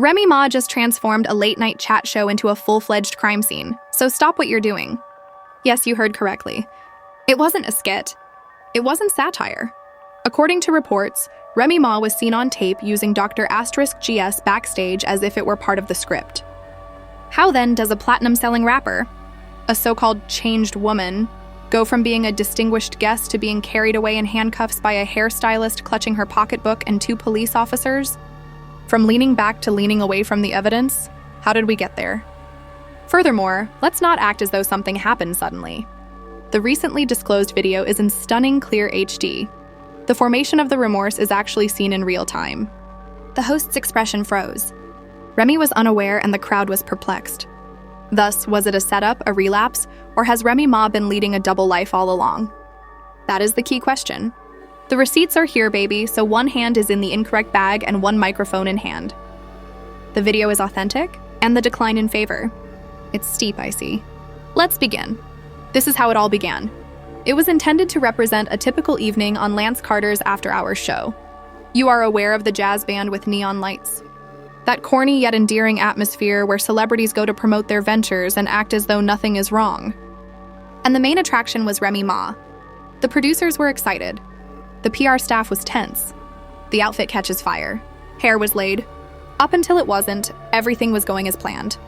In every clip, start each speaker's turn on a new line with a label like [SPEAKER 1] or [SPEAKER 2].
[SPEAKER 1] Remy Ma just transformed a late-night chat show into a full-fledged crime scene, so stop what you're doing. Yes, you heard correctly. It wasn't a skit. It wasn't satire. According to reports, Remy Ma was seen on tape using DRGS backstage as if it were part of the script. How then does a platinum-selling rapper, a so-called changed woman, go from being a distinguished guest to being carried away in handcuffs by a hairstylist clutching her pocketbook and 2 police officers? From leaning back to leaning away from the evidence, how did we get there? Furthermore, let's not act as though something happened suddenly. The recently disclosed video is in stunning clear HD. The formation of the remorse is actually seen in real time. The host's expression froze. Remy was unaware and the crowd was perplexed. Thus, was it a setup, a relapse, or has Remy Ma been leading a double life all along? That is the key question. The receipts are here, baby, so one hand is in the incorrect bag and one microphone in hand. The video is authentic, and the decline in favor. It's steep, I see. Let's begin. This is how it all began. It was intended to represent a typical evening on Lance Carter's after-hours show. You are aware of the jazz band with neon lights. That corny yet endearing atmosphere where celebrities go to promote their ventures and act as though nothing is wrong. And the main attraction was Remy Ma. The producers were excited. The PR staff was tense. The outfit catches fire. Hair was laid. Up until it wasn't, everything was going as planned.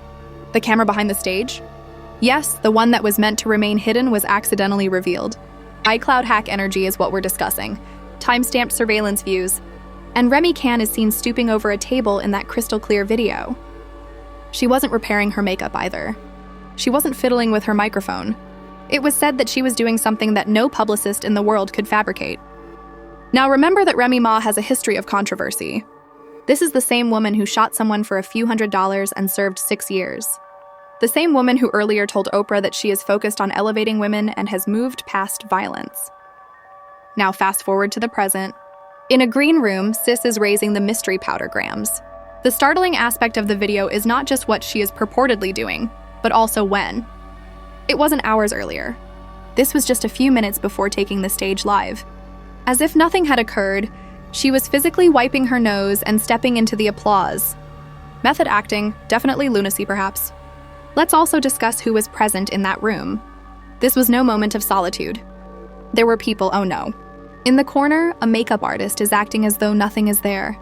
[SPEAKER 1] The camera behind the stage? Yes, the one that was meant to remain hidden was accidentally revealed. iCloud hack energy is what we're discussing. Time-stamped surveillance views. And Remy Can is seen stooping over a table in that crystal-clear video. She wasn't repairing her makeup either. She wasn't fiddling with her microphone. It was said that she was doing something that no publicist in the world could fabricate. Now remember that Remy Ma has a history of controversy. This is the same woman who shot someone for a few $100s and served 6 years. The same woman who earlier told Oprah that she is focused on elevating women and has moved past violence. Now fast forward to the present. In a green room, Sis is raising the mystery powder grams. The startling aspect of the video is not just what she is purportedly doing, but also when. It wasn't hours earlier. This was just a few minutes before taking the stage live. As if nothing had occurred, she was physically wiping her nose and stepping into the applause. Method acting, definitely lunacy perhaps. Let's also discuss who was present in that room. This was no moment of solitude. There were people, oh no. In the corner, a makeup artist is acting as though nothing is there.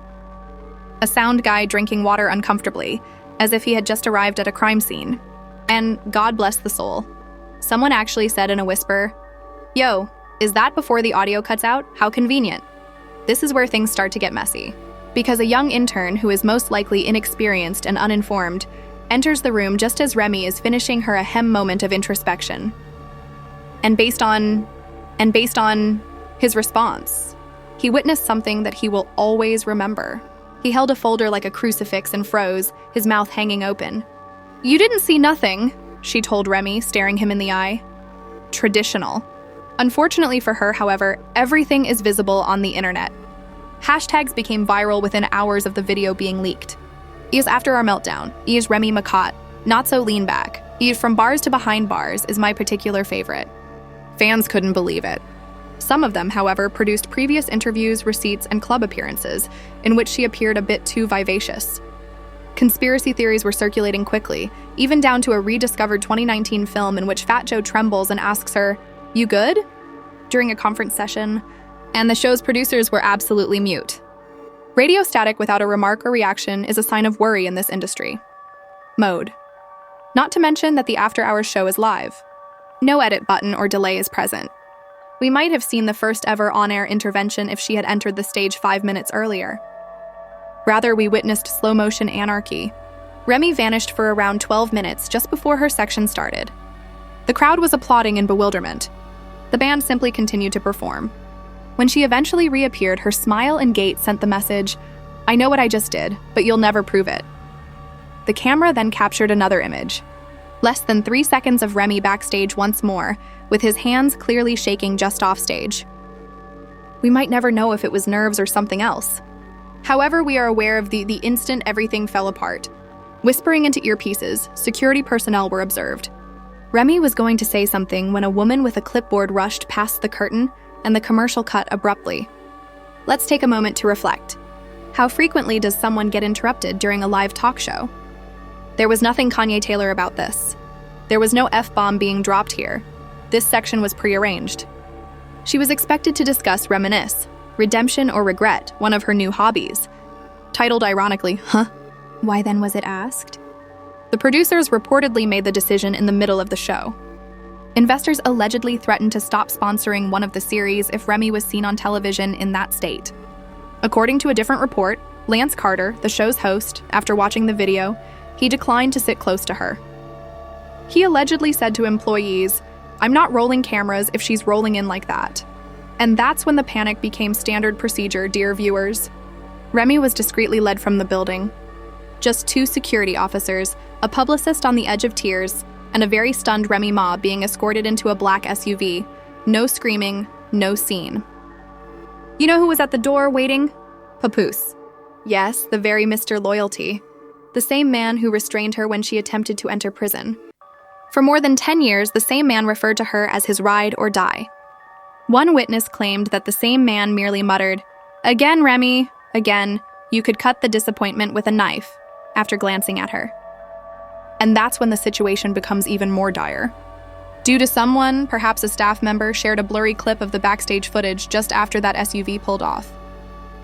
[SPEAKER 1] A sound guy drinking water uncomfortably, as if he had just arrived at a crime scene. And God bless the soul. Someone actually said in a whisper, "Yo, is that before the audio cuts out? How convenient." This is where things start to get messy. Because a young intern who is most likely inexperienced and uninformed enters the room just as Remy is finishing her ahem moment of introspection. And based on his response, he witnessed something that he will always remember. He held a folder like a crucifix and froze, his mouth hanging open. "You didn't see nothing," she told Remy, staring him in the eye. Traditional. Unfortunately for her, however, everything is visible on the internet. Hashtags became viral within hours of the video being leaked. "Is after our meltdown. Is Remy Ma, not so lean back. Is from bars to behind bars" is my particular favorite. Fans couldn't believe it. Some of them, however, produced previous interviews, receipts, and club appearances in which she appeared a bit too vivacious. Conspiracy theories were circulating quickly, even down to a rediscovered 2019 film in which Fat Joe trembles and asks her, "You good?" during a conference session, and the show's producers were absolutely mute. Radio static without a remark or reaction is a sign of worry in this industry. Mode. Not to mention that the after-hours show is live. No edit button or delay is present. We might have seen the first ever on-air intervention if she had entered the stage 5 minutes earlier. Rather, we witnessed slow-motion anarchy. Remy vanished for around 12 minutes just before her section started. The crowd was applauding in bewilderment. The band simply continued to perform. When she eventually reappeared, her smile and gait sent the message, "I know what I just did, but you'll never prove it." The camera then captured another image. Less than 3 seconds of Remy backstage once more, with his hands clearly shaking just off stage. We might never know if it was nerves or something else. However, we are aware of the instant everything fell apart. Whispering into earpieces, security personnel were observed. Remy was going to say something when a woman with a clipboard rushed past the curtain and the commercial cut abruptly. Let's take a moment to reflect. How frequently does someone get interrupted during a live talk show? There was nothing Kanye Taylor about this. There was no F-bomb being dropped here. This section was prearranged. She was expected to discuss reminisce, redemption or regret, one of her new hobbies. Titled ironically, Huh? Why then was it asked? The producers reportedly made the decision in the middle of the show. Investors allegedly threatened to stop sponsoring one of the series if Remy was seen on television in that state. According to a different report, Lance Carter, the show's host, after watching the video, he declined to sit close to her. He allegedly said to employees, "I'm not rolling cameras if she's rolling in like that." And that's when the panic became standard procedure, dear viewers. Remy was discreetly led from the building. Just 2 security officers, a publicist on the edge of tears, and a very stunned Remy Ma being escorted into a black SUV. No screaming, no scene. You know who was at the door waiting? Papoose. Yes, the very Mr. Loyalty. The same man who restrained her when she attempted to enter prison. For more than 10 years, the same man referred to her as his ride or die. One witness claimed that the same man merely muttered, "Again, Remy, again, you could cut the disappointment with a knife," after glancing at her. And that's when the situation becomes even more dire. Due to someone, perhaps a staff member, shared a blurry clip of the backstage footage just after that SUV pulled off.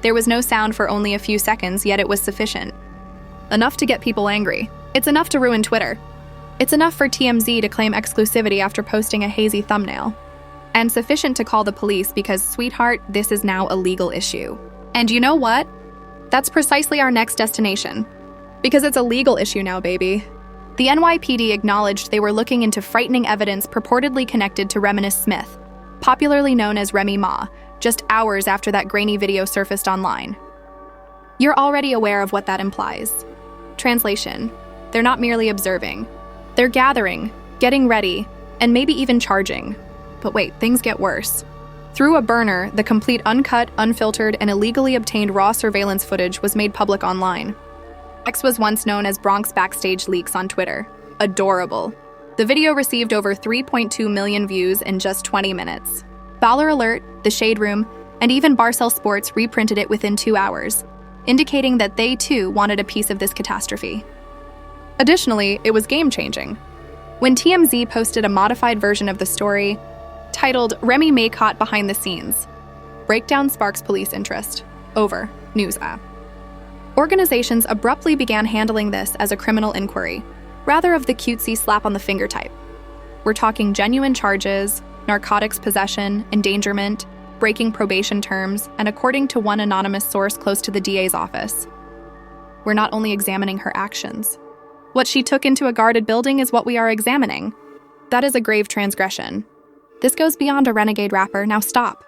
[SPEAKER 1] There was no sound for only a few seconds, yet it was sufficient. Enough to get people angry. It's enough to ruin Twitter. It's enough for TMZ to claim exclusivity after posting a hazy thumbnail. And sufficient to call the police because, sweetheart, this is now a legal issue. And you know what? That's precisely our next destination. Because it's a legal issue now, baby. The NYPD acknowledged they were looking into frightening evidence purportedly connected to Reminisce Smith, popularly known as Remy Ma, just hours after that grainy video surfaced online. You're already aware of what that implies. Translation: they're not merely observing. They're gathering, getting ready, and maybe even charging. But wait, things get worse. Through a burner, the complete uncut, unfiltered, and illegally obtained raw surveillance footage was made public online. X was once known as Bronx Backstage Leaks on Twitter. Adorable. The video received over 3.2 million views in just 20 minutes. Baller Alert, The Shade Room, and even Barcel Sports reprinted it within 2 hours, indicating that they too wanted a piece of this catastrophe. Additionally, it was game-changing. When TMZ posted a modified version of the story, titled Remy Ma Caught Behind the Scenes, Breakdown Sparks Police Interest. Over. News app. Organizations abruptly began handling this as a criminal inquiry, rather of the cutesy slap on the finger type. We're talking genuine charges, narcotics possession, endangerment, breaking probation terms, and according to one anonymous source close to the DA's office, we're not only examining her actions. What she took into a guarded building is what we are examining. That is a grave transgression. This goes beyond a renegade rapper. Now stop.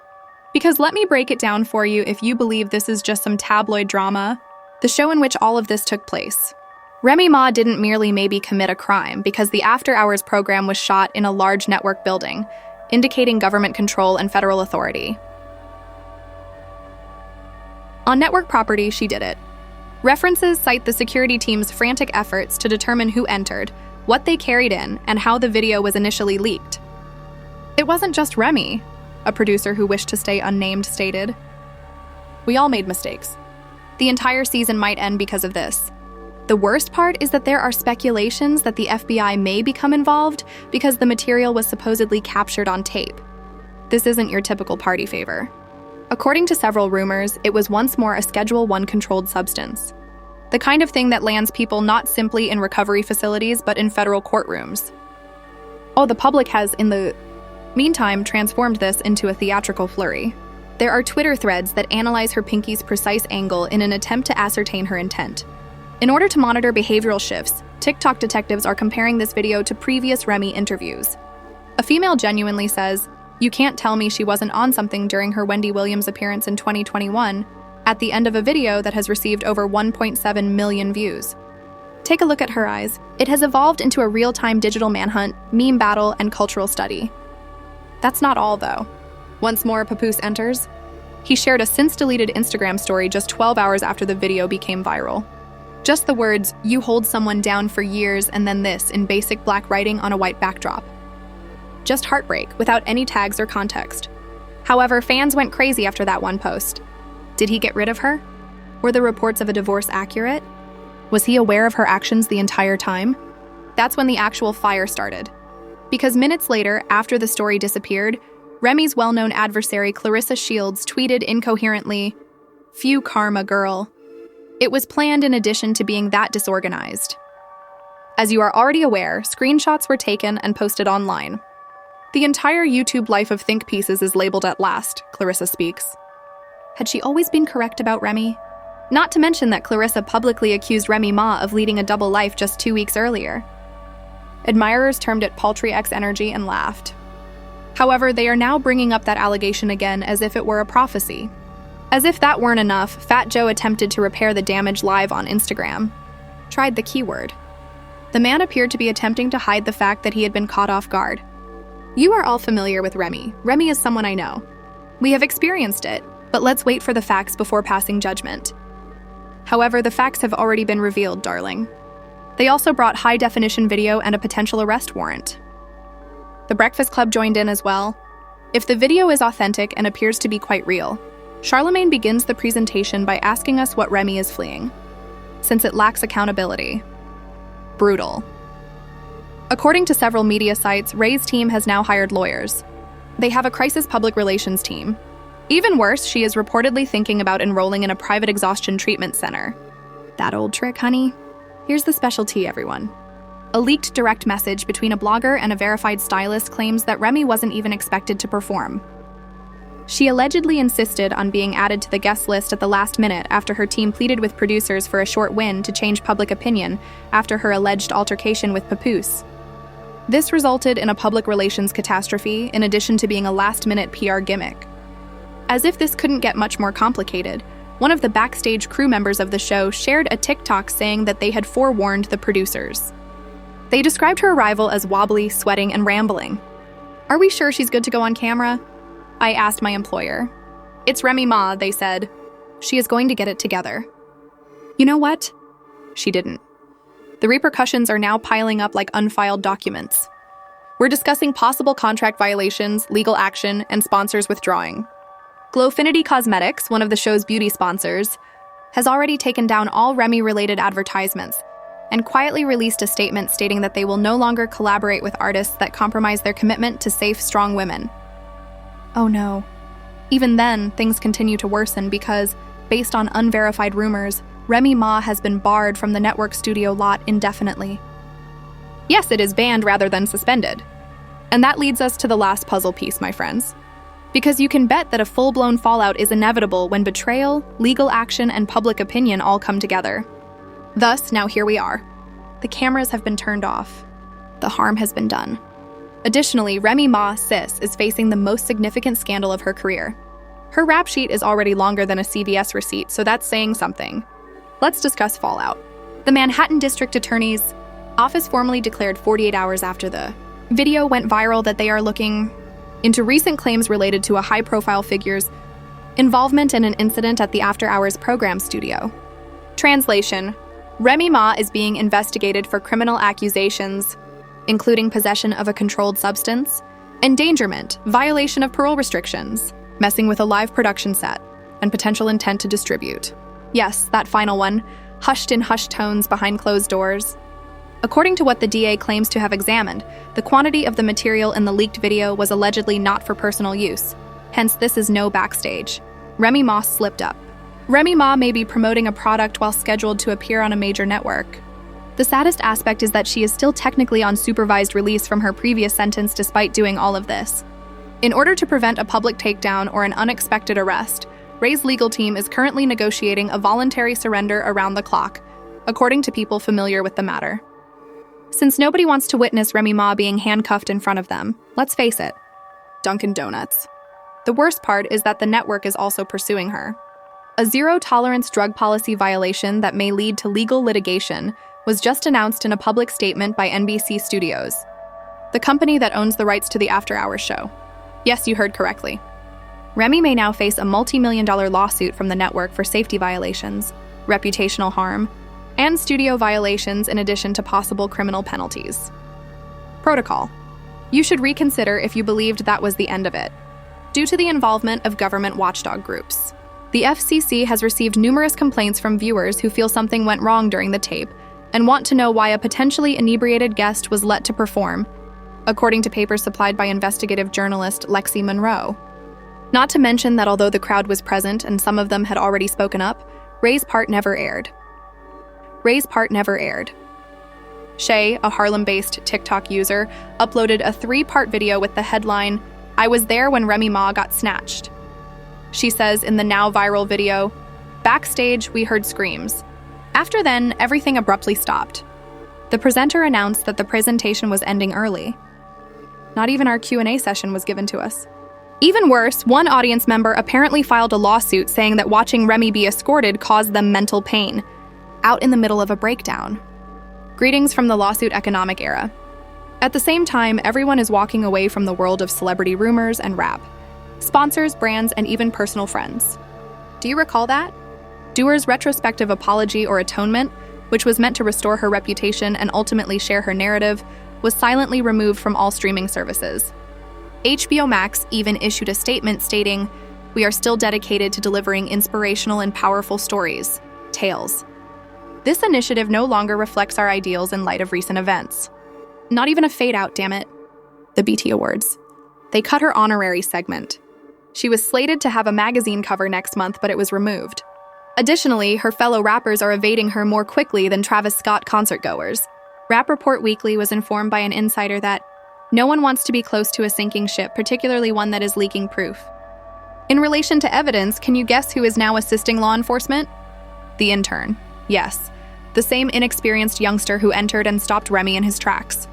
[SPEAKER 1] Because let me break it down for you if you believe this is just some tabloid drama. The show in which all of this took place. Remy Ma didn't merely maybe commit a crime because the after-hours program was shot in a large network building, indicating government control and federal authority. On network property, she did it. References cite the security team's frantic efforts to determine who entered, what they carried in, and how the video was initially leaked. It wasn't just Remy, a producer who wished to stay unnamed stated. We all made mistakes. The entire season might end because of this. The worst part is that there are speculations that the FBI may become involved because the material was supposedly captured on tape. This isn't your typical party favor. According to several rumors, it was once more a Schedule I controlled substance. The kind of thing that lands people not simply in recovery facilities but in federal courtrooms. Oh, the public has, in the meantime, transformed this into a theatrical flurry. There are Twitter threads that analyze her pinky's precise angle in an attempt to ascertain her intent. In order to monitor behavioral shifts, TikTok detectives are comparing this video to previous Remy interviews. A female genuinely says, "You can't tell me she wasn't on something during her Wendy Williams appearance in 2021, at the end of a video that has received over 1.7 million views. Take a look at her eyes. It has evolved into a real-time digital manhunt, meme battle, and cultural study." That's not all, though. Once more, Papoose enters. He shared a since-deleted Instagram story just 12 hours after the video became viral. Just the words, "You hold someone down for years and then this," in basic black writing on a white backdrop. Just heartbreak, without any tags or context. However, fans went crazy after that one post. Did he get rid of her? Were the reports of a divorce accurate? Was he aware of her actions the entire time? That's when the actual fire started. Because minutes later, after the story disappeared, Remy's well-known adversary Clarissa Shields tweeted incoherently, "Phew karma, girl." It was planned in addition to being that disorganized. As you are already aware, screenshots were taken and posted online. The entire YouTube life of think pieces is labeled at last, Clarissa speaks. Had she always been correct about Remy? Not to mention that Clarissa publicly accused Remy Ma of leading a double life just 2 weeks earlier. Admirers termed it paltry X-energy and laughed. However, they are now bringing up that allegation again as if it were a prophecy. As if that weren't enough, Fat Joe attempted to repair the damage live on Instagram. Tried the keyword. The man appeared to be attempting to hide the fact that he had been caught off guard. You are all familiar with Remy. Remy is someone I know. We have experienced it, but let's wait for the facts before passing judgment. However, the facts have already been revealed, darling. They also brought high-definition video and a potential arrest warrant. The Breakfast Club joined in as well. If the video is authentic and appears to be quite real, Charlemagne begins the presentation by asking us what Remy is fleeing, since it lacks accountability. Brutal. According to several media sites, Ray's team has now hired lawyers. They have a crisis public relations team. Even worse, she is reportedly thinking about enrolling in a private exhaustion treatment center. That old trick, honey? Here's the specialty, everyone. A leaked direct message between a blogger and a verified stylist claims that Remy wasn't even expected to perform. She allegedly insisted on being added to the guest list at the last minute after her team pleaded with producers for a short win to change public opinion after her alleged altercation with Papoose. This resulted in a public relations catastrophe in addition to being a last-minute PR gimmick. As if this couldn't get much more complicated, one of the backstage crew members of the show shared a TikTok saying that they had forewarned the producers. They described her arrival as wobbly, sweating, and rambling. Are we sure she's good to go on camera? I asked my employer. It's Remy Ma, they said. She is going to get it together. You know what? She didn't. The repercussions are now piling up like unfiled documents. We're discussing possible contract violations, legal action, and sponsors withdrawing. Glowfinity Cosmetics, one of the show's beauty sponsors, has already taken down all Remy-related advertisements and quietly released a statement stating that they will no longer collaborate with artists that compromise their commitment to safe, strong women. Oh no. Even then, things continue to worsen because, based on unverified rumors, Remy Ma has been barred from the network studio lot indefinitely. Yes, it is banned rather than suspended. And that leads us to the last puzzle piece, my friends. Because you can bet that a full-blown fallout is inevitable when betrayal, legal action, and public opinion all come together. Thus, now here we are. The cameras have been turned off. The harm has been done. Additionally, Remy Ma, sis, is facing the most significant scandal of her career. Her rap sheet is already longer than a CVS receipt, so that's saying something. Let's discuss fallout. The Manhattan District Attorney's office formally declared 48 hours after the video went viral that they are looking into recent claims related to a high-profile figure's involvement in an incident at the After Hours program studio. Translation: Remy Ma is being investigated for criminal accusations, including possession of a controlled substance, endangerment, violation of parole restrictions, messing with a live production set, and potential intent to distribute. Yes, that final one, hushed in hushed tones behind closed doors. According to what the DA claims to have examined, the quantity of the material in the leaked video was allegedly not for personal use. Hence, this is no backstage. Remy Ma slipped up. Remy Ma may be promoting a product while scheduled to appear on a major network. The saddest aspect is that she is still technically on supervised release from her previous sentence despite doing all of this. In order to prevent a public takedown or an unexpected arrest, Ray's legal team is currently negotiating a voluntary surrender around the clock, according to people familiar with the matter. Since nobody wants to witness Remy Ma being handcuffed in front of them, let's face it, Dunkin' Donuts. The worst part is that the network is also pursuing her. A zero-tolerance drug policy violation that may lead to legal litigation was just announced in a public statement by NBC Studios, the company that owns the rights to the After Hours show. Yes, you heard correctly. Remy may now face a multi-million-dollar lawsuit from the network for safety violations, reputational harm, and studio violations in addition to possible criminal penalties. Protocol. You should reconsider if you believed that was the end of it, due to the involvement of government watchdog groups. The FCC has received numerous complaints from viewers who feel something went wrong during the tape and want to know why a potentially inebriated guest was let to perform, according to papers supplied by investigative journalist Lexi Monroe. Not to mention that although the crowd was present and some of them had already spoken up, Ray's part never aired. Shay, a Harlem-based TikTok user, uploaded a 3-part video with the headline, "I was there when Remy Ma got snatched." She says in the now viral video, "Backstage, we heard screams. After then, everything abruptly stopped. The presenter announced that the presentation was ending early. Not even our Q&A session was given to us." Even worse, one audience member apparently filed a lawsuit saying that watching Remy be escorted caused them mental pain, out in the middle of a breakdown. Greetings from the lawsuit economic era. At the same time, everyone is walking away from the world of celebrity rumors and rap. Sponsors, brands, and even personal friends. Do you recall that? Dewar's retrospective apology or atonement, which was meant to restore her reputation and ultimately share her narrative, was silently removed from all streaming services. HBO Max even issued a statement stating, "We are still dedicated to delivering inspirational and powerful stories, tales." This initiative no longer reflects our ideals in light of recent events. Not even a fade-out, damn it. The BT Awards. They cut her honorary segment. She was slated to have a magazine cover next month, but it was removed. Additionally, her fellow rappers are evading her more quickly than Travis Scott concertgoers. Rap Report Weekly was informed by an insider that no one wants to be close to a sinking ship, particularly one that is leaking proof. In relation to evidence, can you guess who is now assisting law enforcement? The intern. Yes, the same inexperienced youngster who entered and stopped Remy in his tracks.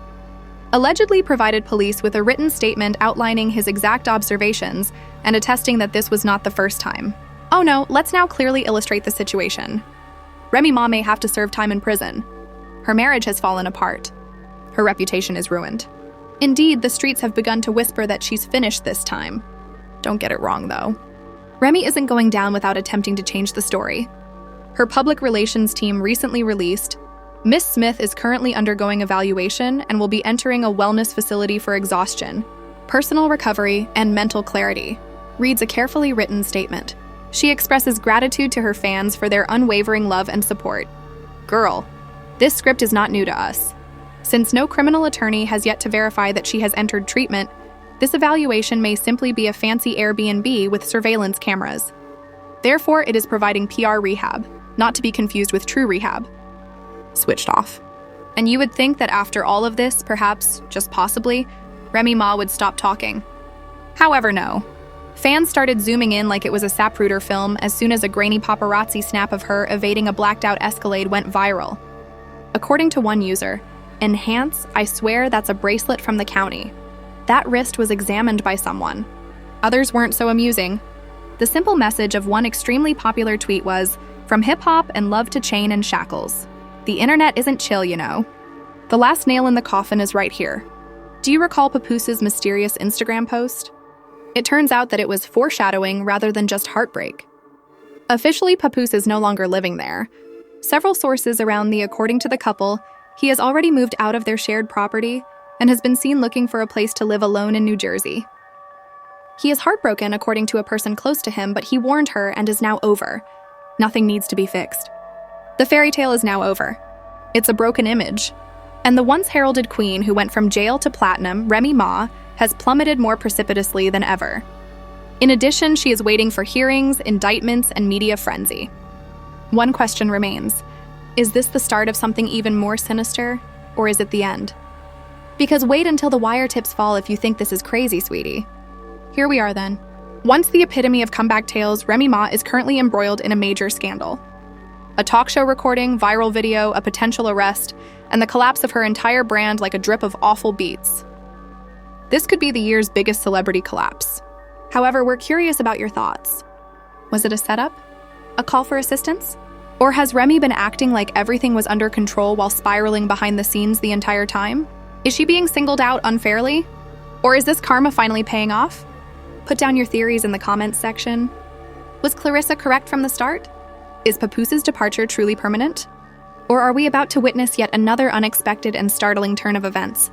[SPEAKER 1] Allegedly provided police with a written statement outlining his exact observations and attesting that this was not the first time. Oh no, let's now clearly illustrate the situation. Remy Ma may have to serve time in prison. Her marriage has fallen apart. Her reputation is ruined. Indeed, the streets have begun to whisper that she's finished this time. Don't get it wrong, though. Remy isn't going down without attempting to change the story. Her public relations team recently released, "Miss Smith is currently undergoing evaluation and will be entering a wellness facility for exhaustion, personal recovery, and mental clarity," reads a carefully written statement. She expresses gratitude to her fans for their unwavering love and support. Girl, this script is not new to us. Since no criminal attorney has yet to verify that she has entered treatment, this evaluation may simply be a fancy Airbnb with surveillance cameras. Therefore, it is providing PR rehab, not to be confused with true rehab. Switched off. And you would think that after all of this, perhaps, just possibly, Remy Ma would stop talking. However, no. Fans started zooming in like it was a Zapruder film as soon as a grainy paparazzi snap of her evading a blacked-out Escalade went viral. According to one user, "Enhance, I swear that's a bracelet from the county. That wrist was examined by someone." Others weren't so amusing. The simple message of one extremely popular tweet was, "From hip-hop and love to chain and shackles. The internet isn't chill, you know." The last nail in the coffin is right here. Do you recall Papoose' mysterious Instagram post? It turns out that it was foreshadowing rather than just heartbreak. Officially, Papoose is no longer living there. Several sources around according to the couple, he has already moved out of their shared property and has been seen looking for a place to live alone in New Jersey. He is heartbroken, according to a person close to him, but he warned her and is now over. Nothing needs to be fixed. The fairy tale is now over. It's a broken image. And the once heralded queen who went from jail to platinum, Remy Ma, has plummeted more precipitously than ever. In addition, she is waiting for hearings, indictments, and media frenzy. One question remains. Is this the start of something even more sinister, or is it the end? Because wait until the wire tips fall if you think this is crazy, sweetie. Here we are then. Once the epitome of comeback tales, Remy Ma is currently embroiled in a major scandal. A talk show recording, viral video, a potential arrest, and the collapse of her entire brand like a drip of awful beats. This could be the year's biggest celebrity collapse. However, we're curious about your thoughts. Was it a setup? A call for assistance? Or has Remy been acting like everything was under control while spiraling behind the scenes the entire time? Is she being singled out unfairly? Or is this karma finally paying off? Put down your theories in the comments section. Was Clarissa correct from the start? Is Papoose' departure truly permanent? Or are we about to witness yet another unexpected and startling turn of events?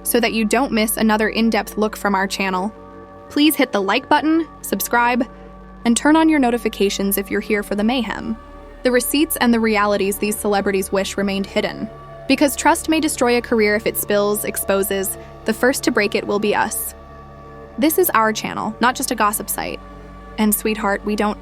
[SPEAKER 1] So that you don't miss another in-depth look from our channel, please hit the like button, subscribe, And turn on your notifications if you're here for the mayhem. The receipts and the realities these celebrities wish remained hidden. Because trust may destroy a career if it spills, exposes. The first to break it will be us. This is our channel, not just a gossip site. And sweetheart, we don't